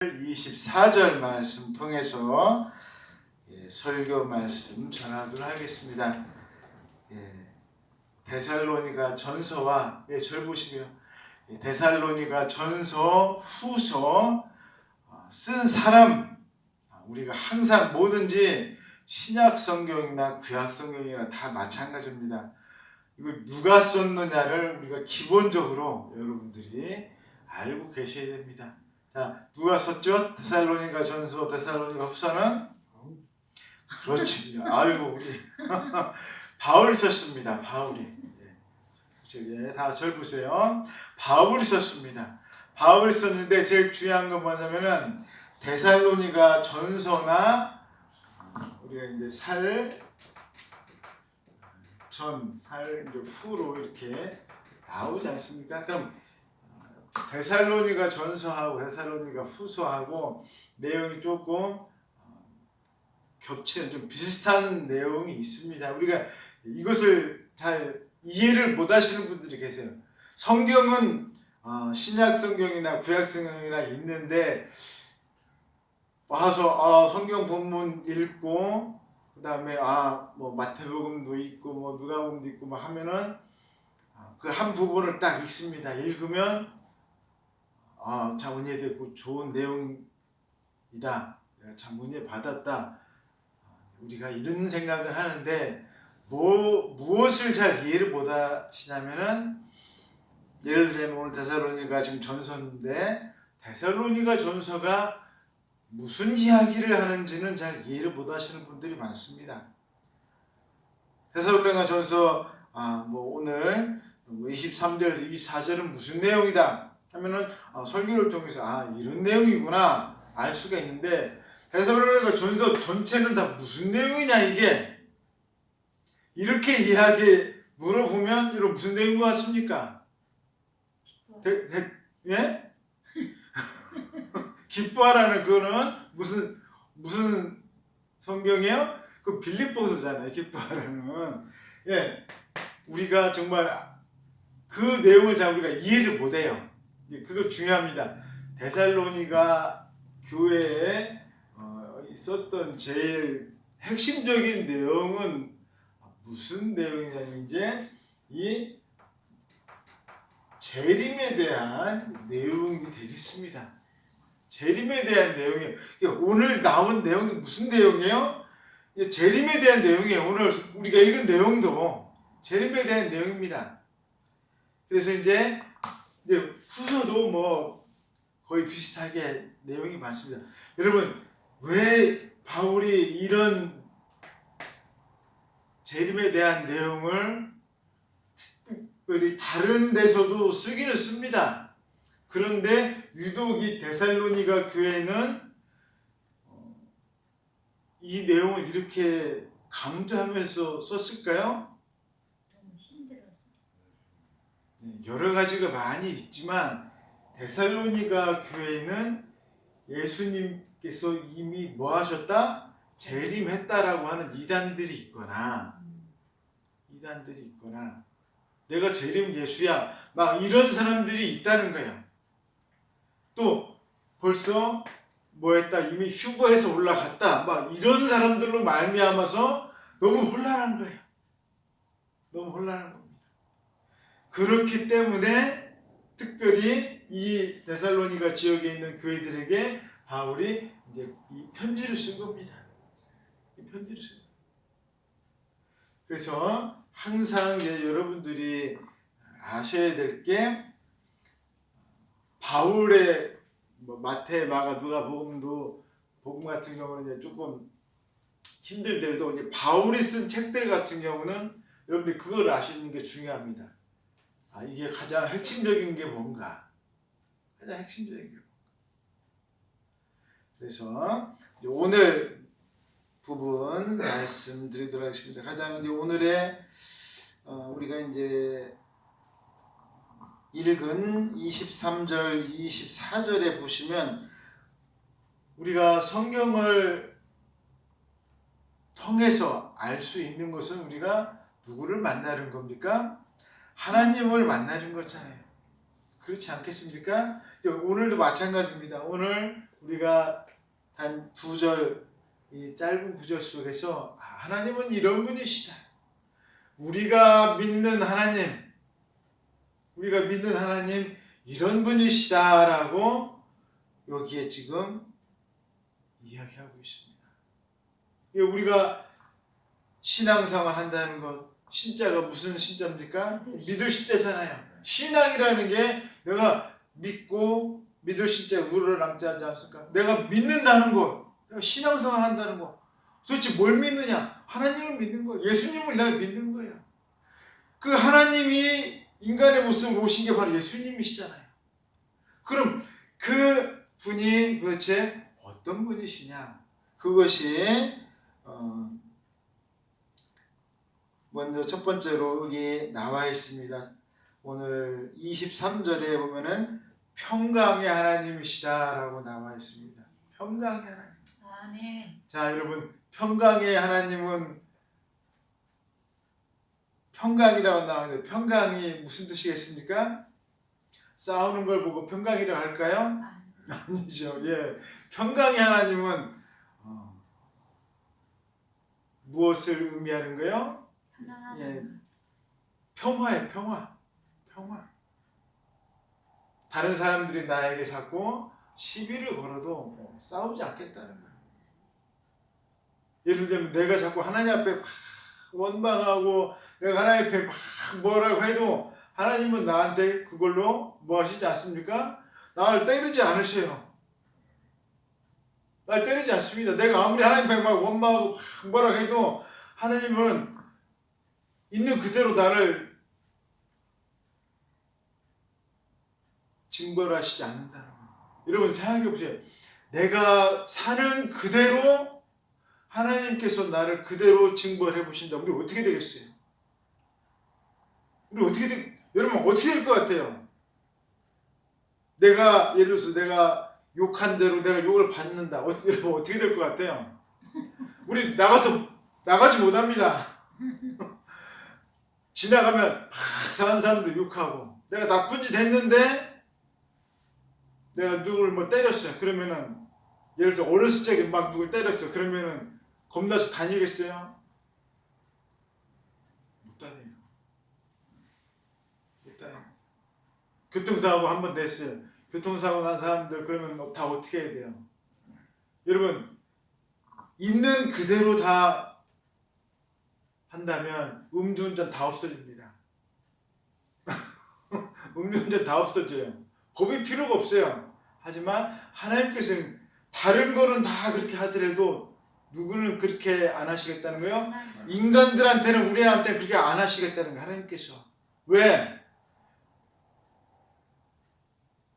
3절 24절 말씀 통해서 설교 말씀 전하도록 하겠습니다. 데살로니가 전서와 절 보시고요. 데살로니가 전서 후서 쓴 사람, 우리가 항상 뭐든지 신약 성경이나 구약 성경이나 다 마찬가지입니다. 이걸 누가 썼느냐를 우리가 기본적으로 여러분들이 알고 계셔야 됩니다. 자, 누가 썼죠? 데살로니가 전서, 데살로니가 후서는? 그렇지. 아이고, 우리 바울이 썼습니다. 바울이. 다 절 보세요. 바울이 썼습니다. 바울이 썼는데 제일 중요한 건 뭐냐면은 데살로니가 전서나 우리가 이제 살 후로 이렇게 나오지 않습니까? 그럼 데살로니가 전서하고 데살로니가 후서하고 내용이 조금 겹치는 좀 비슷한 내용이 있습니다. 우리가 이것을 잘 이해를 못 하시는 분들이 계세요. 성경은 신약 성경이나 구약 성경이나 있는데 와서 성경 본문 읽고 그 다음에 뭐 마태복음도 있고 뭐 누가복음도 있고 뭐 하면은 그 한 부분을 딱 읽습니다. 읽으면 참 은혜됐고 좋은 내용이다. 내가 참 은혜 받았다. 우리가 이런 생각을 하는데 무엇을 잘 이해를 못 하시냐면은 예를 들면 오늘 데살로니가 지금 전서인데 데살로니가 전서가 무슨 이야기를 하는지는 잘 이해를 못 하시는 분들이 많습니다. 데살로니가 전서 뭐 오늘 23절에서 24절은 무슨 내용이다 하면은 설교를 통해서 이런 내용이구나 알 수가 있는데 데살로니가 전서 전체는 다 무슨 내용이냐 이게 이렇게 이야기 물어보면 여러분 무슨 내용인 것 같습니까? 예? 기뻐하라는 그거는 무슨 성경이에요? 그 빌립보서잖아요. 기뻐하라는. 우리가 정말 그 내용을 잘 우리가 이해를 못해요. 그거 중요합니다. 데살로니가 교회에 있었던 제일 핵심적인 내용은 무슨 내용이냐면 이제 이 재림에 대한 내용이 되겠습니다. 재림에 대한 내용이에요. 오늘 나온 내용도 무슨 내용이에요? 재림에 대한 내용이에요. 오늘 우리가 읽은 내용도 재림에 대한 내용입니다. 그래서 이제 후서도 뭐 거의 비슷하게 내용이 많습니다. 여러분 왜 바울이 이런 재림에 대한 내용을 특별히 다른 데서도 쓰기는 씁니다. 그런데 유독 이 데살로니가 교회는 이 내용을 이렇게 강조하면서 썼을까요? 너무 힘들어서. 여러 가지가 많이 있지만 데살로니가 교회는 예수님께서 이미 뭐 하셨다? 재림했다라고 하는 이단들이 있거나 내가 재림 예수야 막 이런 사람들이 있다는 거예요. 또 벌써 뭐 했다 이미 휴거해서 올라갔다 막 이런 사람들로 말미암아서 너무 혼란한 거예요. 너무 혼란한 겁니다. 그렇기 때문에 특별히 이 데살로니가 지역에 있는 교회들에게 바울이 이제 이 편지를 쓴 겁니다. 이 편지를 쓴 겁니다. 그래서 항상 이제 여러분들이 아셔야 될 게 바울의 마태, 마가, 누가복음도 복음 같은 경우는 이제 조금 힘들더라도 이제 바울이 쓴 책들 같은 경우는 여러분들이 그걸 아시는 게 중요합니다. 이게 가장 핵심적인 게 뭔가? 가장 핵심적인 게 뭔가? 그래서 이제 오늘 부분 말씀드리도록 하겠습니다. 가장 이제 오늘의 우리가 이제 읽은 23절, 24절에 보시면 우리가 성경을 통해서 알 수 있는 것은 우리가 누구를 만나는 겁니까? 하나님을 만나는 거잖아요. 그렇지 않겠습니까? 오늘도 마찬가지입니다. 오늘 우리가 단 2절 이 짧은 구절 속에서 하나님은 이런 분이시다. 우리가 믿는 하나님 이런 분이시다라고 여기에 지금 이야기하고 있습니다. 우리가 신앙생활 한다는 것, 신자가 무슨 신자입니까? 믿을 신자잖아요. 신앙이라는 게 내가 믿고 믿을 신자 우를 랑자하지 않습니까? 내가 믿는다는 것, 내가 신앙생활 한다는 것. 도대체 뭘 믿느냐? 하나님을 믿는 거예요. 예수님을 내가 믿는 거예요. 그 하나님이 인간의 모습으로 오신 게 바로 예수님이시잖아요. 그럼 그 분이 도대체 어떤 분이시냐? 그것이 먼저 첫 번째로 여기 나와 있습니다. 오늘 23절에 보면은 평강의 하나님이시다라고 나와 있습니다. 평강의 하나님. 아멘. 자, 여러분, 평강의 하나님은 평강이라고 나오는데 평강이 무슨 뜻이겠습니까? 싸우는 걸 보고 평강이라고 할까요? 아니죠. 예, 평강의 하나님은 무엇을 의미하는 거예요? 하나. 예, 평화예요. 평화. 다른 사람들이 나에게 자꾸 시비를 걸어도 싸우지 않겠다는 거예요. 예를 들면 내가 자꾸 하나님 앞에 막 원망하고 내가 하나님 앞에 막 뭐라고 해도 하나님은 나한테 그걸로 뭐 하시지 않습니까? 나를 때리지 않으세요. 날 때리지 않습니다. 내가 아무리 하나님 앞에 막 원망하고 막 뭐라고 해도 하나님은 있는 그대로 나를 징벌하시지 않는다는 거예요. 여러분 생각해 보세요. 내가 사는 그대로 하나님께서 나를 그대로 징벌해 보신다. 우리 어떻게 되겠어요? 여러분 어떻게 될 것 같아요? 내가 예를 들어서 내가 욕한 대로 내가 욕을 받는다. 여러분 어떻게 될 것 같아요? 우리 나가지 못합니다. 지나가면 막 사는 사람들 욕하고 내가 나쁜 짓 했는데 내가 누구를 뭐 때렸어요. 그러면은 예를 들어 어렸을 적에 막 누굴 때렸어. 그러면은 겁나서 다니겠어요? 못 다녀요. 교통사고 한번 냈어요. 교통사고 난 사람들 그러면 다 어떻게 해야 돼요? 여러분 있는 그대로 다 한다면 음주운전 다 없어집니다. 음주운전 다 없어져요. 법이 필요가 없어요. 하지만 하나님께서는 다른 거는 다 그렇게 하더라도 누구는 그렇게 안 하시겠다는 거예요? 인간들한테는 우리한테 그렇게 안 하시겠다는 거예요. 하나님께서. 왜?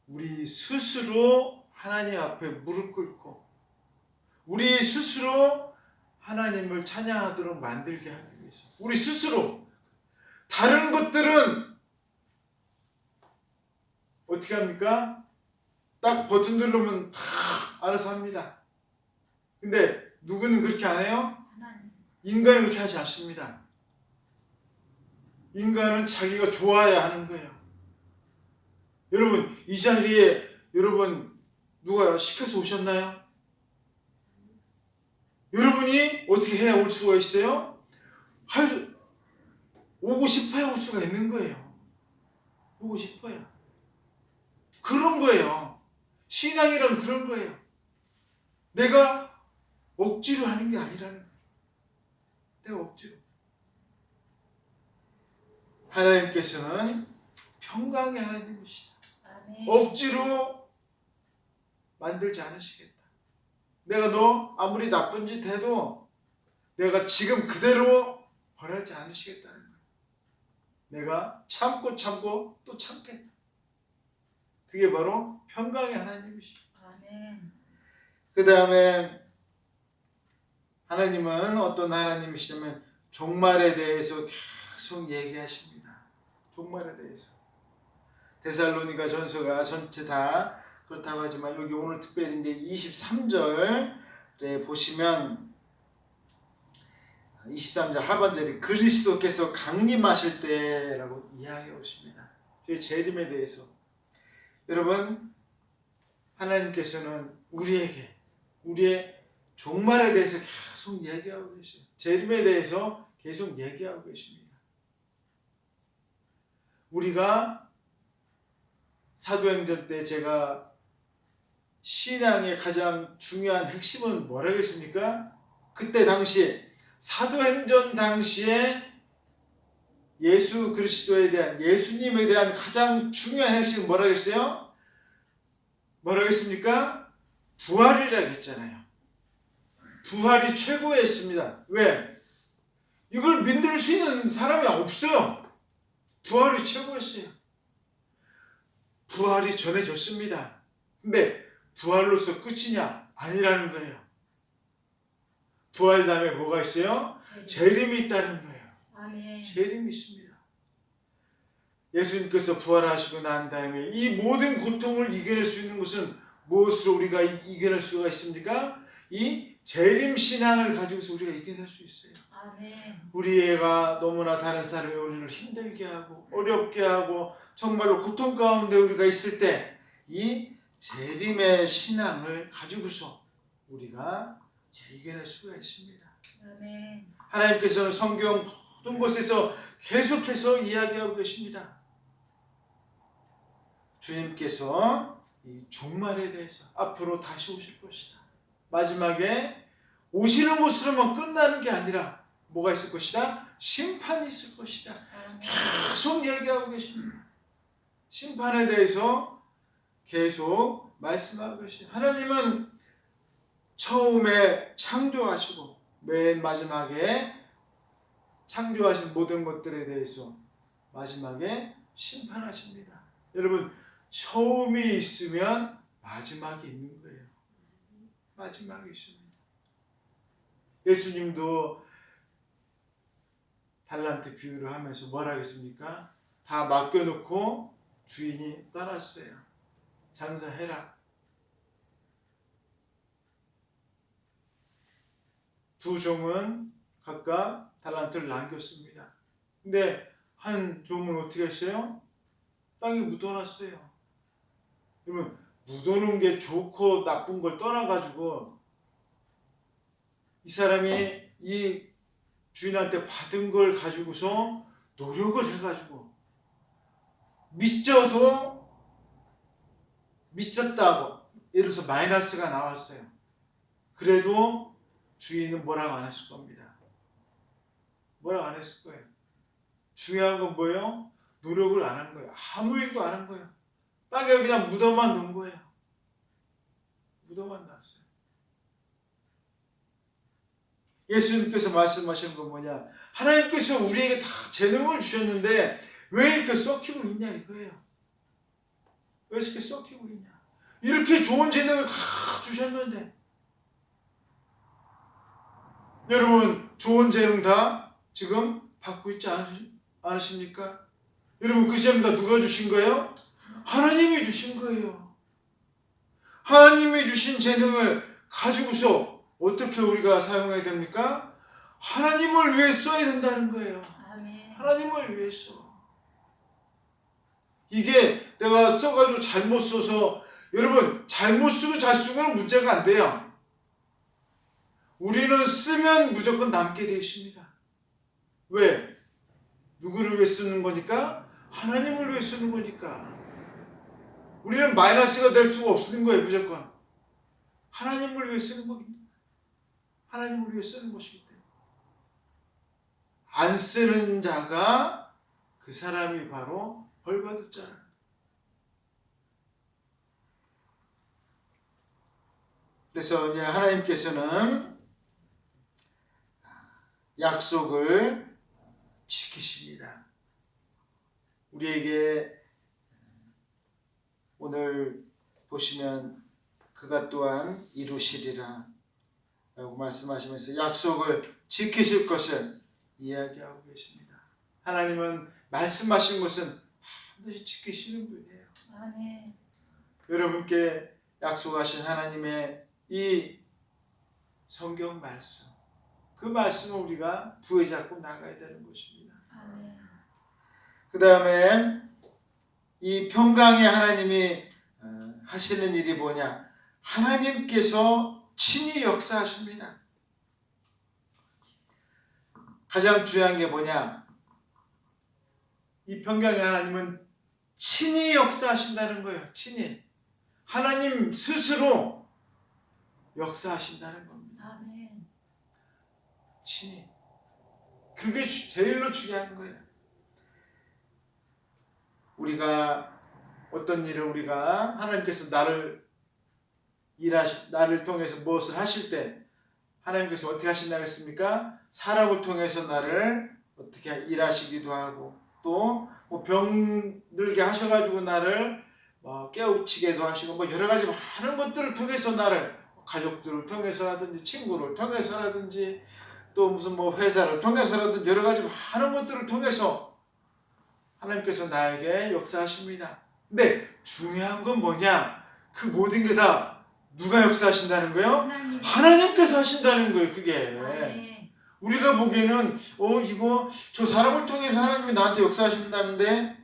우리 스스로 하나님 앞에 무릎 꿇고 우리 스스로 하나님을 찬양하도록 만들게 하기 위해서 우리 스스로 다른 것들은 어떻게 합니까? 딱 버튼 누르면 다 알아서 합니다. 근데 누구는 그렇게 안 해요? 인간은 그렇게 하지 않습니다. 인간은 자기가 좋아야 하는 거예요. 여러분 이 자리에 여러분 누가 시켜서 오셨나요? 여러분이 어떻게 해야 올 수가 있어요? 오고 싶어야 올 수가 있는 거예요. 오고 싶어야. 그런 거예요. 신앙이란 그런 거예요. 내가 억지로 하는 게 아니라는 거예요. 내가 억지로. 하나님께서는 평강의 하나님이시다. 아멘. 억지로 만들지 않으시겠다. 내가 너 아무리 나쁜 짓 해도 내가 지금 그대로 벌하지 않으시겠다는 거예요. 내가 참고 또 참겠다. 그게 바로 평강의 하나님이시죠. 아멘. 그 다음에 하나님은 어떤 하나님이시냐면 종말에 대해서 계속 얘기하십니다. 종말에 대해서. 데살로니가 전서가 전체 다 그렇다고 하지만 여기 오늘 특별히 이제 23절에 보시면 23절 하반절이 그리스도께서 강림하실 때라고 이야기하고 있습니다. 그 재림에 대해서. 여러분 하나님께서는 우리에게 우리의 종말에 대해서 계속 얘기하고 계세요. 재림에 대해서 계속 얘기하고 계십니다. 우리가 사도행전 때 제가 신앙의 가장 중요한 핵심은 뭐라겠습니까? 그때 당시 사도행전 당시에 예수 그리스도에 대한 예수님에 대한 가장 중요한 핵심은 뭐라겠어요? 뭐라겠습니까? 부활이라고 했잖아요. 부활이 최고였습니다. 왜? 이걸 믿을 수 있는 사람이 없어요. 부활이 최고였어요. 부활이 전해졌습니다. 근데 부활로서 끝이냐? 아니라는 거예요. 부활 다음에 뭐가 있어요? 재림이 있다는 거예요. 아멘. 재림이 있습니다. 예수님께서 부활하시고 난 다음에 이 모든 고통을 이겨낼 수 있는 것은 무엇으로 우리가 이겨낼 수가 있습니까? 이 재림 신앙을 가지고서 우리가 이겨낼 수 있어요. 아멘. 우리 애가 너무나 다른 사람이 우리를 힘들게 하고 어렵게 하고 정말로 고통 가운데 우리가 있을 때 이 재림의 신앙을 가지고서 우리가 이겨낼 수가 있습니다. 아멘. 하나님께서는 성경 모든 곳에서 계속해서 이야기하고 계십니다. 주님께서 이 종말에 대해서 앞으로 다시 오실 것이다. 마지막에 오시는 것으로만 끝나는 게 아니라 뭐가 있을 것이다? 심판이 있을 것이다. 아멘. 계속 얘기하고 계십니다. 심판에 대해서 계속 말씀하고 계십니다. 하나님은 처음에 창조하시고 맨 마지막에 창조하신 모든 것들에 대해서 마지막에 심판하십니다. 여러분, 처음이 있으면 마지막이 있는 거예요. 마지막이 있습니다. 예수님도 달란트 비유를 하면서 뭐라 그랬습니까? 다 맡겨놓고 주인이 떠났어요. 장사해라. 두 종은 각각 달란트를 남겼습니다. 근데 한 종은 어떻게 했어요? 땅에 묻어놨어요. 그러면 묻어놓은 게 좋고 나쁜 걸 떠나가지고 이 사람이 이 주인한테 받은 걸 가지고서 노력을 해가지고 미쳤다고 예를 들어서 마이너스가 나왔어요. 그래도 주인은 뭐라고 안 했을 겁니다. 뭐라고 안 했을 거예요. 중요한 건 뭐예요? 노력을 안 한 거예요. 아무 일도 안 한 거예요. 땅에 그냥 묻어만 놓은 거예요. 묻어만 놨어요. 예수님께서 말씀하시는 건 뭐냐? 하나님께서 우리에게 다 재능을 주셨는데 왜 이렇게 썩히고 있냐 이거예요. 왜 이렇게 썩히고 있냐? 이렇게 좋은 재능을 다 주셨는데 여러분 좋은 재능 다 지금 받고 있지 않으십니까? 여러분 그 재능 다 누가 주신 거예요? 하나님이 주신 거예요. 하나님이 주신 재능을 가지고서 어떻게 우리가 사용해야 됩니까? 하나님을 위해 써야 된다는 거예요. 아멘. 하나님을 위해서. 이게 내가 써가지고 잘못 써서 여러분 잘못 쓰고 잘 쓰고는 문제가 안 돼요. 우리는 쓰면 무조건 남게 되어 있습니다. 왜? 누구를 위해 쓰는 거니까? 하나님을 위해 쓰는 거니까. 우리는 마이너스가 될 수가 없는 거예요. 무조건. 하나님을 위해 쓰는 겁니다. 하나님을 위해 쓰는 것이기 때문에. 안 쓰는 자가 그 사람이 바로 벌 받을 자라. 그래서 이제 하나님께서는 약속을 지키십니다. 우리에게 오늘 보시면 그가 또한 이루시리라 라고 말씀하시면서 약속을 지키실 것을 이야기하고 계십니다. 하나님은 말씀하신 것은 반드시 지키시는 분이에요. 아멘. 여러분께 약속하신 하나님의 이 성경 말씀, 그 말씀을 우리가 부여잡고 나가야 되는 것입니다. 아멘. 그 다음에 이 평강의 하나님이 하시는 일이 뭐냐? 하나님께서 친히 역사하십니다. 가장 중요한 게 뭐냐? 이 평강의 하나님은 친히 역사하신다는 거예요. 친히. 하나님 스스로 역사하신다는 겁니다. 아멘. 친히. 그게 제일로 중요한 거예요. 우리가 어떤 일을 우리가 하나님께서 나를 통해서 무엇을 하실 때 하나님께서 어떻게 하신다고 했습니까? 사람을 통해서 나를 어떻게 일하시기도 하고 또 뭐 병들게 하셔가지고 나를 깨우치게도 하시고 뭐 여러 가지 많은 것들을 통해서 나를 가족들을 통해서라든지 친구를 통해서라든지 또 무슨 뭐 회사를 통해서라든지 여러 가지 많은 것들을 통해서 하나님께서 나에게 역사하십니다. 근데 중요한 건 뭐냐? 그 모든 게 다 누가 역사하신다는 거예요? 하나님께서 하신다는 거예요. 그게. 아멘. 우리가 보기에는 이거 저 사람을 통해서 하나님이 나한테 역사하신다는데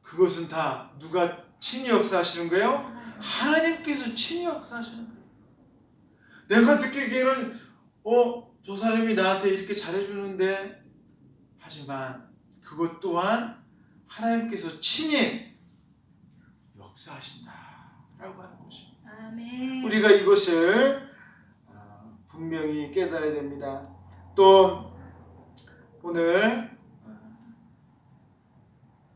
그것은 다 누가 친히 역사하시는 거예요? 하나님께서 친히 역사하시는 거예요. 내가 느끼기에는 저 사람이 나한테 이렇게 잘해주는데 하지만 그것 또한 하나님께서 친히 역사하신다라고 하는 것입니다. 아멘. 우리가 이것을 분명히 깨달아야 됩니다. 또 오늘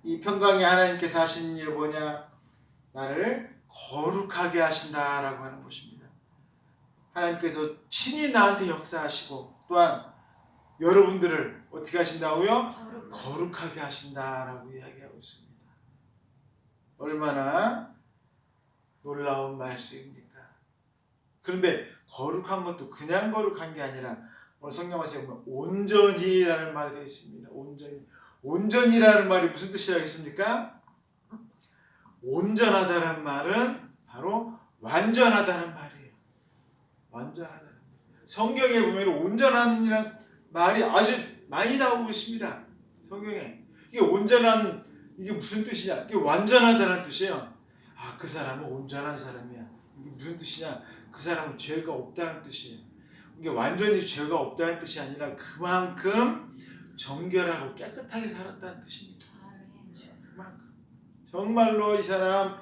이 평강의 하나님께서 하시는 일 뭐냐? 나를 거룩하게 하신다라고 하는 것입니다. 하나님께서 친히 나한테 역사하시고 또한 여러분들을 어떻게 하신다고요? 거룩하게 하신다라고 이야기하고 있습니다. 얼마나 놀라운 말씀입니까? 그런데 거룩한 것도 그냥 거룩한 게 아니라 오늘 성경 말씀에 보면 온전히라는 말이 되어 있습니다. 온전히라는 말이 무슨 뜻이라겠습니까? 온전하다는 말은 바로 완전하다는 말이에요. 완전하다는 말. 성경에 보면 온전한이라는 말이 아주 많이 나오고 있습니다. 성경에. 이게 온전한 이게 무슨 뜻이냐? 이게 완전하다는 뜻이에요. 그 사람은 온전한 사람이야. 이게 무슨 뜻이냐? 그 사람은 죄가 없다는 뜻이에요. 이게 완전히 죄가 없다는 뜻이 아니라 그만큼 정결하고 깨끗하게 살았다는 뜻입니다. 그만큼. 정말로 이 사람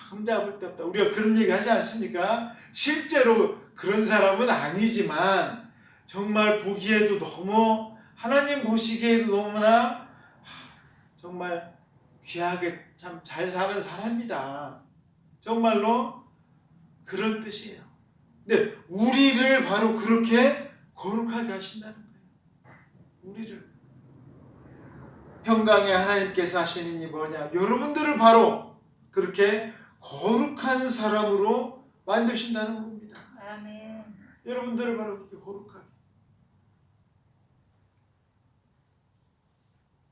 흠잡을 데 없다. 우리가 그런 얘기 하지 않습니까? 실제로 그런 사람은 아니지만 정말 보기에도 너무 하나님 보시기에도 너무나 정말 귀하게 참 잘 사는 사람이다. 정말로 그런 뜻이에요. 근데 우리를 바로 그렇게 거룩하게 하신다는 거예요. 우리를. 평강의 하나님께서 하시는 일이 뭐냐? 여러분들을 바로 그렇게 거룩한 사람으로 만드신다는 겁니다. 아멘. 여러분들을 바로 그렇게 거룩하게.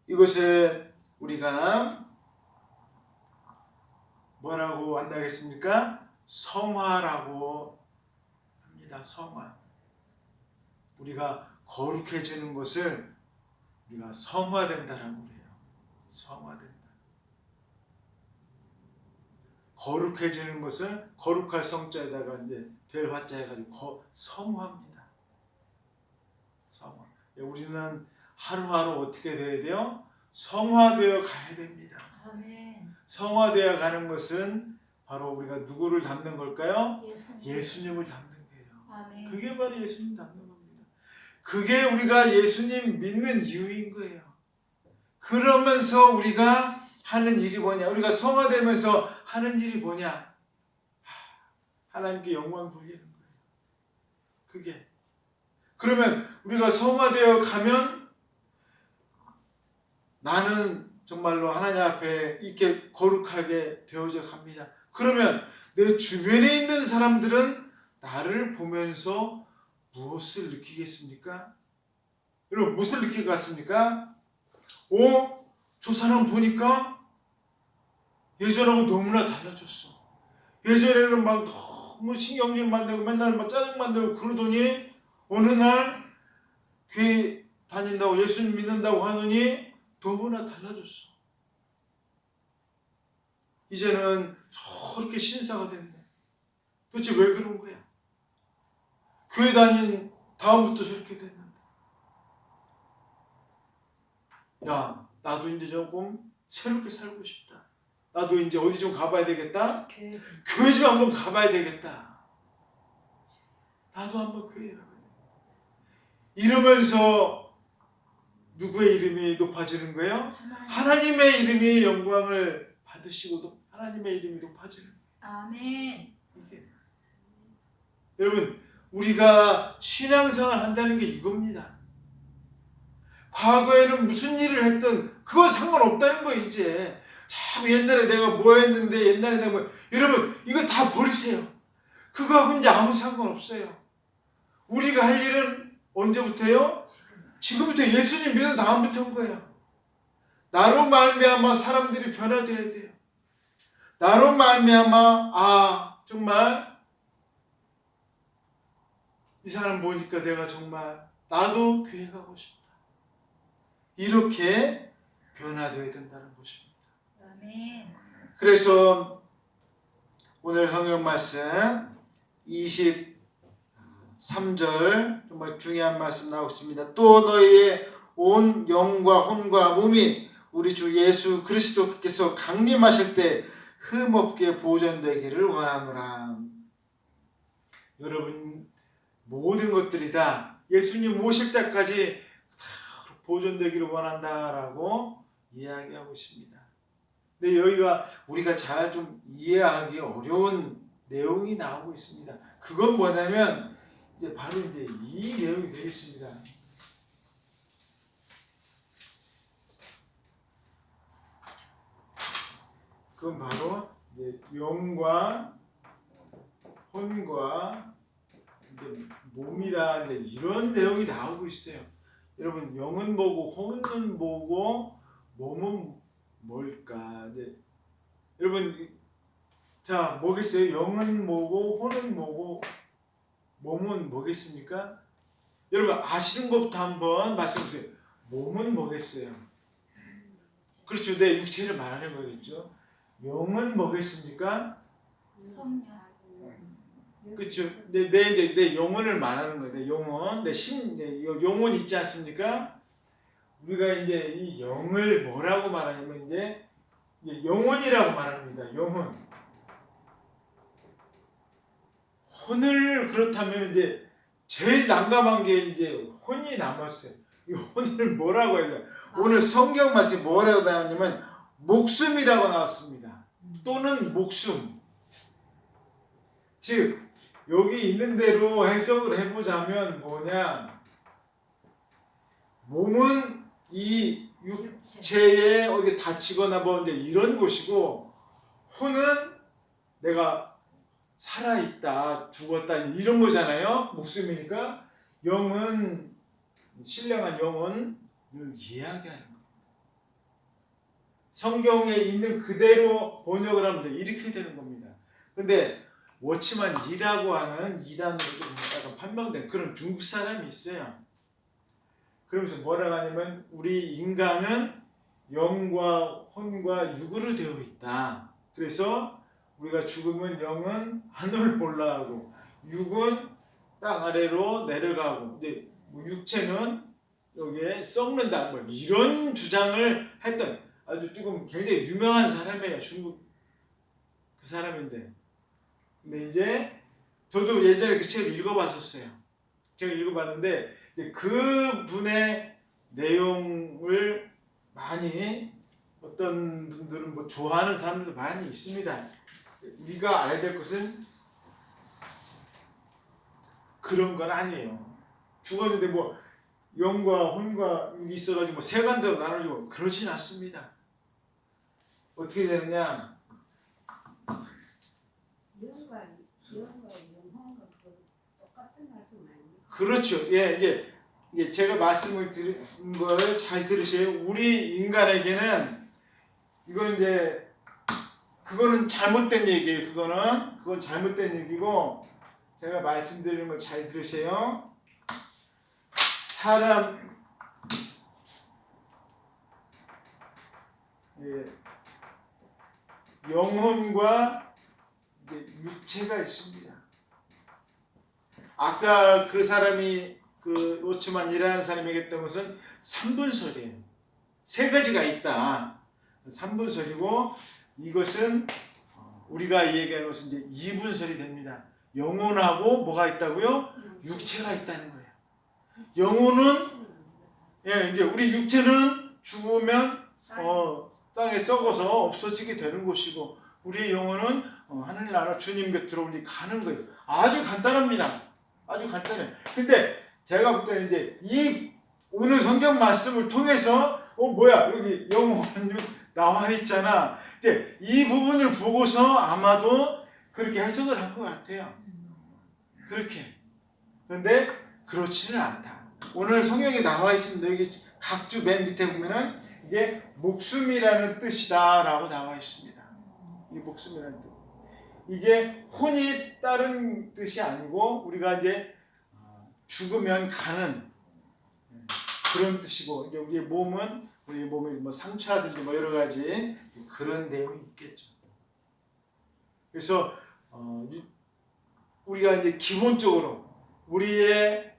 이것을 우리가 뭐라고 한다겠습니까? 성화라고 합니다. 성화. 우리가 거룩해지는 것을 우리가 성화된다라고 그래요. 성화된다. 거룩해지는 것은 거룩할 성자에다가 이제 될 화자 해가지고 성화입니다. 성화. 우리는 하루하루 어떻게 돼야 돼요? 성화되어 가야 됩니다. 아멘. 성화되어 가는 것은 바로 우리가 누구를 닮는 걸까요? 예수님. 예수님을 닮는 거예요. 아멘. 그게 바로 예수님 닮는 겁니다. 그게 우리가 예수님 믿는 이유인 거예요. 그러면서 우리가 하는 일이 뭐냐? 우리가 성화되면서 하는 일이 뭐냐? 하나님께 영광 돌리는 거예요. 그게. 그러면 우리가 성화되어 가면 나는 정말로 하나님 앞에 이렇게 거룩하게 되어져 갑니다. 그러면 내 주변에 있는 사람들은 나를 보면서 무엇을 느끼겠습니까? 여러분 무엇을 느낄 것 같습니까? 저 사람 보니까 예전하고 너무나 달라졌어. 예전에는 막 너무 신경질 만들고 맨날 막 짜증 만들고 그러더니 어느 날 교회 다닌다고 예수님 믿는다고 하더니 너무나 달라졌어. 이제는 저렇게 신사가 됐네. 도대체 왜 그런 거야? 교회 다닌 다음부터 저렇게 됐는데. 야, 나도 이제 조금 새롭게 살고 싶다. 나도 이제 어디 좀 가봐야 되겠다. 교회 좀 한번 가봐야 되겠다. 나도 한번 교회 가봐야 되겠다. 이러면서 누구의 이름이 높아지는 거예요? 하나님의 이름이 영광을 받으시고 하나님의 이름이 높아지는 거예요. 아멘. 이게. 여러분, 우리가 신앙생활 한다는 게 이겁니다. 과거에는 무슨 일을 했든 그건 상관없다는 거예요. 이제 참 옛날에 내가 뭐 했는데 옛날에 내가 뭐, 여러분 이거 다 버리세요. 그거하고 이제 아무 상관없어요. 우리가 할 일은 언제부터요? 지금부터 예수님 믿은 다음부터인 거예요. 나로 말미암아 사람들이 변화되어야 돼요. 나로 말미암아 정말 이 사람 보니까 내가 정말 나도 교회 가고 싶다. 이렇게 변화되어야 된다는 것입니다. 아멘. 그래서 오늘 성경 말씀 23절 정말 중요한 말씀 나오겠습니다. 또 너희의 온 영과 혼과 몸이 우리 주 예수 그리스도께서 강림하실 때 흠없게 보존되기를 원하노라. 여러분 모든 것들이 다 예수님 오실 때까지 다 보존되기를 원한다라고 이야기하고 있습니다. 근데 여기가 우리가 잘 좀 이해하기 어려운 내용이 나오고 있습니다. 그건 뭐냐면 이제 바로 이제 이 내용이 되겠습니다. 그건 바로 이제 영과 혼과 이제 몸이다 이제 이런 내용이 나오고 있어요. 여러분 영은 뭐고 혼은 뭐고 몸은 뭘까? 이제 여러분 자 뭐겠어요? 영은 뭐고 혼은 뭐고 몸은 뭐겠습니까? 여러분 아시는 것부터 한번 말씀해 주세요. 몸은 뭐겠어요? 그렇죠. 내 육체를 말하는 거겠죠. 영은 뭐겠습니까? 성령. 그렇죠. 내 영혼을 말하는 거예요. 내 영혼, 내 영혼 있지 않습니까? 우리가 이제 이 영을 뭐라고 말하냐면 이제 영혼이라고 말합니다. 영혼. 혼을 그렇다면 이제 제일 난감한 게 이제 혼이 남았어요. 이 혼을 뭐라고 해야 돼요? 오늘 성경 말씀이 뭐라고 나왔냐면 목숨이라고 나왔습니다. 또는 목숨. 즉 여기 있는 대로 해석을 해보자면 뭐냐? 몸은 이 육체에 어디 다치거나 뭐 이제 이런 곳이고, 혼은 내가 살아있다, 죽었다 이런 거잖아요. 목숨이니까. 영은 신령한 영혼을 이야기하는 거예요. 성경에 있는 그대로 번역을 하면 이렇게 되는 겁니다. 근데 워치만 이라고 하는 이단으로 좀 약간 판명된 그런 중국 사람이 있어요. 그러면서 뭐라고 하냐면 우리 인간은 영과 혼과 육으로 되어 있다. 그래서 우리가 죽으면 영은 하늘을 올라가고 육은 땅 아래로 내려가고 이제 육체는 여기에 썩는다. 뭐 이런 주장을 했던 아주 조금 굉장히 유명한 사람이에요. 중국 그 사람인데. 근데 이제 저도 예전에 그 책을 읽어봤었어요. 제가 읽어봤는데 그 분의 내용을 많이 어떤 분들은 뭐 좋아하는 사람들도 많이 있습니다. 우리가 알아야 될 것은 그런 건 아니에요. 죽었는데 뭐 영과 혼과 육이 있어가지고 뭐 세간대로 나눠지고 그러진 않습니다. 어떻게 되느냐? 영과 영혼과 똑같은 말씀 아닙니까? 그렇죠. 예. 제가 말씀을 드린 걸 잘 들으세요. 우리 인간에게는 이건 이제 그거는 잘못된 얘기예요. 그건 잘못된 얘기고 제가 말씀드리는 걸 잘 들으세요. 사람 영혼과 육체가 있습니다. 아까 그 사람이 그 워치만 일하는 사람이 얘기했던 것은 3분설이에요. 세 가지가 있다. 3분설이고 이것은 우리가 얘기하는 것은 이제 2분설이 됩니다. 영혼하고 뭐가 있다고요? 육체가 있다는 거예요. 영혼은 이제 우리 육체는 죽으면 땅에 썩어서 없어지게 되는 것이고 우리의 영혼은 하늘나라 주님 곁으로 우리 가는 거예요. 아주 간단합니다. 아주 간단해요. 근데 제가 볼 때는 이제 이 오늘 성경 말씀을 통해서 뭐야 여기 영혼 나와 있잖아. 이제 이 부분을 보고서 아마도 그렇게 해석을 한 것 같아요. 그렇게. 그런데 그렇지는 않다. 오늘 성경에 나와 있습니다. 여기 각주 맨 밑에 보면은 이게 목숨이라는 뜻이다라고 나와 있습니다. 이 목숨이라는 뜻. 이게 혼이 다른 뜻이 아니고 우리가 이제 죽으면 가는 그런 뜻이고 이제 우리의 몸에 뭐 상처라든지 뭐 여러 가지 그런 내용이 있겠죠. 그래서 우리가 이제 기본적으로 우리의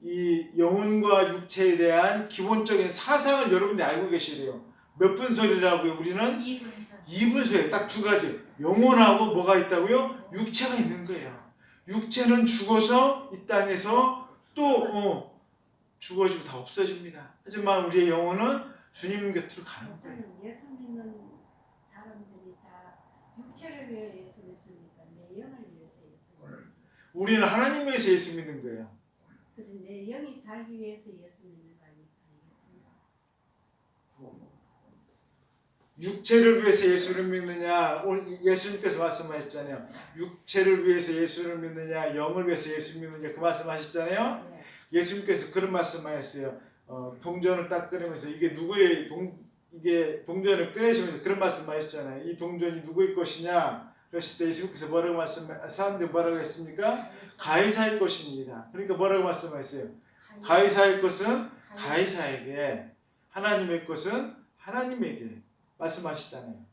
이 영혼과 육체에 대한 기본적인 사상을 여러분들이 알고 계시래요. 몇 분설이라고요? 우리는 2분설. 2분설이에요. 딱 두 가지. 영혼하고 뭐가 있다고요? 육체가 있는 거예요. 육체는 죽어서 이 땅에서 또 죽어지고 다 없어집니다. 하지만 우리의 영혼은 주님 곁으로 가는 거예요. 예수 믿는 사람들이 다 육체를 위해 예수 믿습니까? 내 영을 위해서 예수 믿습니까? 우리는 하나님 위해서 예수 믿는 거예요. 근데 내 영이 살기 위해서 예수 믿는 거 아니겠습니까? 육체를 위해서 예수를 믿느냐? 오늘 예수님께서 말씀하셨잖아요. 육체를 위해서 예수를 믿느냐? 영을 위해서 예수 믿느냐? 그 말씀하셨잖아요. 네. 예수님께서 그런 말씀하셨어요. 동전을 딱 꺼내면서 이게 누구의 이게 동전을 꺼내시면서 그런 말씀하셨잖아요. 이 동전이 누구의 것이냐? 그랬을 때 예수님께서 뭐라고 사람들이 뭐라고 했습니까? 가이사의 것입니다. 그러니까 뭐라고 말씀하셨어요? 가이사의 것은 가이사에게, 하나님의 것은 하나님에게 말씀하시잖아요.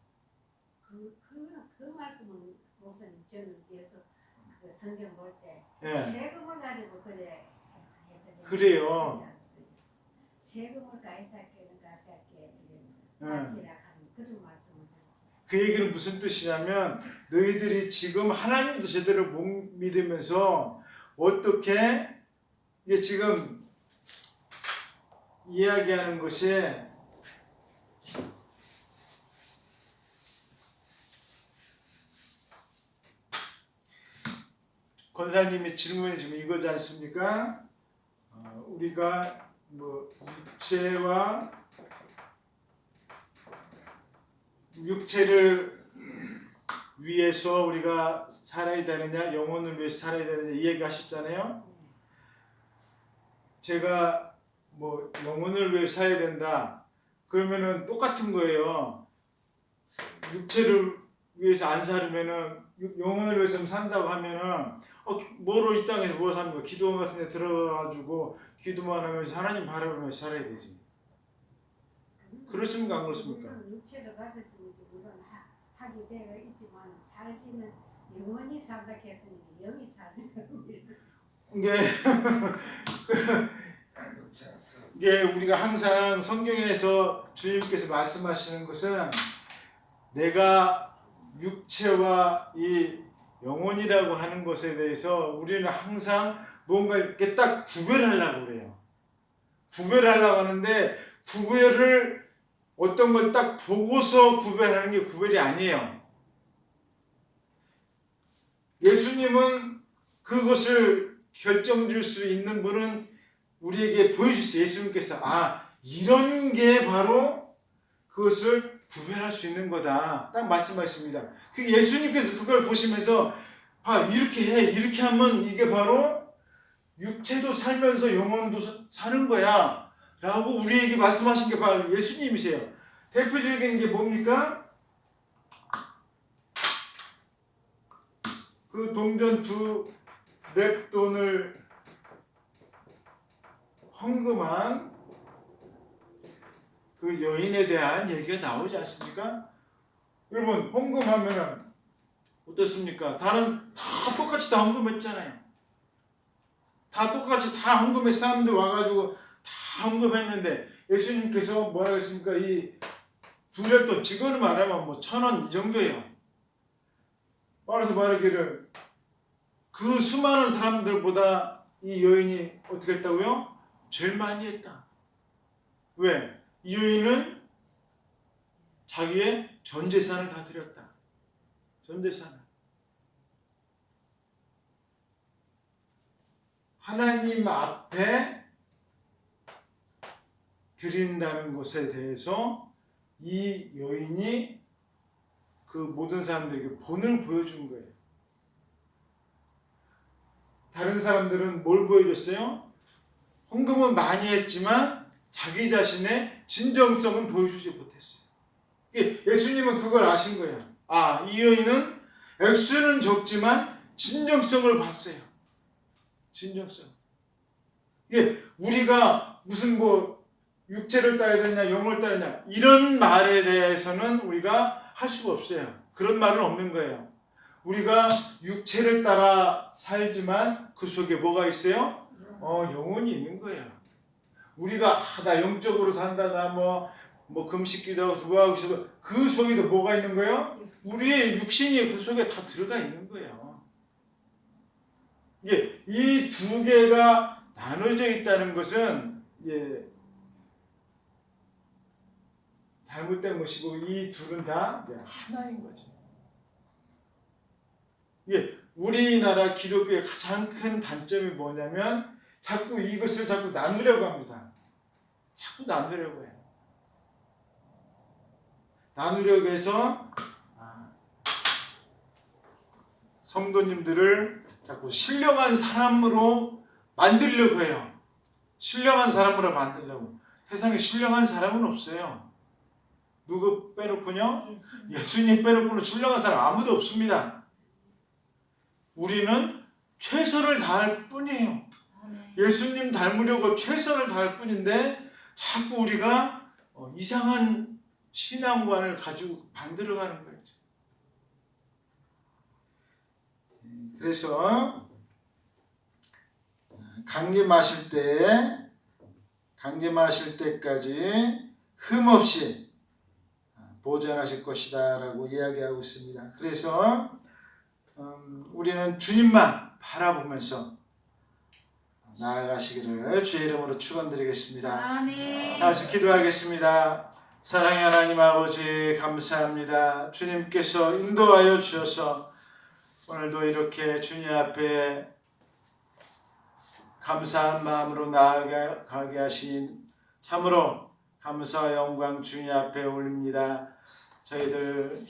그 말씀은 목사님 저는 계속 그 성경 볼 때 예. 세금을 가지고 그래 그래요. 세금을 가이사께는 가이사께 예. 받지라 하는 그런 말씀을 그 얘기는 무슨 뜻이냐면 너희들이 지금 하나님도 제대로 못 믿으면서 어떻게 이게 지금 이야기하는 것이 권사님의 질문이 지금 이거지 않습니까? 우리가 뭐 육체를 위해서 우리가 살아야 되느냐, 영혼을 위해서 살아야 되느냐 이 얘기 하셨잖아요. 제가 뭐 영혼을 위해서 살아야 된다. 그러면은 똑같은 거예요. 육체를 위해서 안 살으면은 영혼을 위해서 산다고 하면은 뭐로 이 땅에서 뭐 사는 거야? 기도원 같은 데 들어가가지고 기도만 하면서 하나님 바라보면서 살아야 되지. 그렇습니까? 안 그렇습니까? 육체를 가졌으니 물론 하게 되어 있지만 살기는 영원히 산다 했으니 영이 살는 이게 우리가 항상 성경에서 주님께서 말씀하시는 것은 내가 육체와 이 영혼이라고 하는 것에 대해서 우리는 항상 뭔가 이렇게 딱 구별하려고 그래요. 구별하려고 하는데 구별을 어떤 걸 딱 보고서 구별하는 게 구별이 아니에요. 예수님은 그것을 결정줄 수 있는 분은 우리에게 보여주세요. 예수님께서 이런 게 바로 그것을 구별할 수 있는 거다. 딱 말씀하십니다. 그 예수님께서 그걸 보시면서 이렇게 해. 이렇게 하면 이게 바로 육체도 살면서 영혼도 사는 거야. 라고 우리에게 말씀하신 게 바로 예수님이세요. 대표적인 게 뭡니까? 그 동전 2렙돈을 헌금한 그 여인에 대한 얘기가 나오지 않습니까? 여러분 헌금하면은 어떻습니까? 다른 다 똑같이 다 헌금했잖아요. 다 똑같이 다 헌금해 사람들 와가지고 다 헌금했는데 예수님께서 뭐라 했습니까? 이 두렸돈 지금은 말하면 뭐 1,000원 이 정도예요. 말해서 말하기를 그 수많은 사람들보다 이 여인이 어떻게 했다고요? 제일 많이 했다. 왜? 이 여인은 자기의 전 재산을 다 드렸다. 전 재산을. 하나님 앞에 드린다는 것에 대해서 이 여인이 그 모든 사람들에게 본을 보여준 거예요. 다른 사람들은 뭘 보여줬어요? 헌금은 많이 했지만 자기 자신의 진정성은 보여주지 못했어요. 예수님은 그걸 아신 거예요. 아, 이 여인은 액수는 적지만 진정성을 봤어요. 진정성. 이게 우리가 무슨 뭐 육체를 따라야 되냐, 영을 따라야 되냐 이런 말에 대해서는 우리가 할 수가 없어요. 그런 말은 없는 거예요. 우리가 육체를 따라 살지만 그 속에 뭐가 있어요? 영혼이 있는 거예요. 우리가 나 영적으로 산다, 나 뭐 금식기도 하고 뭐 하고 있어도 그 속에도 뭐가 있는 거예요? 우리의 육신이 그 속에 다 들어가 있는 거예요. 이게 이 두 개가 나눠져 있다는 것은 잘못된 것이고 이 둘은 다 하나인 거죠. 우리나라 기독교의 가장 큰 단점이 뭐냐면 자꾸 이것을 자꾸 나누려고 합니다. 자꾸 나누려고 해요. 나누려고 해서 성도님들을 자꾸 신령한 사람으로 만들려고 해요. 신령한 사람으로 만들려고. 세상에 신령한 사람은 없어요. 누구 빼놓고요? 예수님 빼놓고는 신령한 사람 아무도 없습니다. 우리는 최선을 다할 뿐이에요. 예수님 닮으려고 최선을 다할 뿐인데 자꾸 우리가 이상한 신앙관을 가지고 만들어가는 거죠. 그래서 강제 마실 때까지 흠없이 보존하실 것이다 라고 이야기하고 있습니다. 그래서 우리는 주님만 바라보면서 나아가시기를 주의 이름으로 축원드리겠습니다. 아멘. 다시 기도하겠습니다. 사랑의 하나님 아버지 감사합니다. 주님께서 인도하여 주셔서 오늘도 이렇게 주님 앞에 감사한 마음으로 나아가게 하신 참으로 감사와 영광 주님 앞에 올립니다. 저희들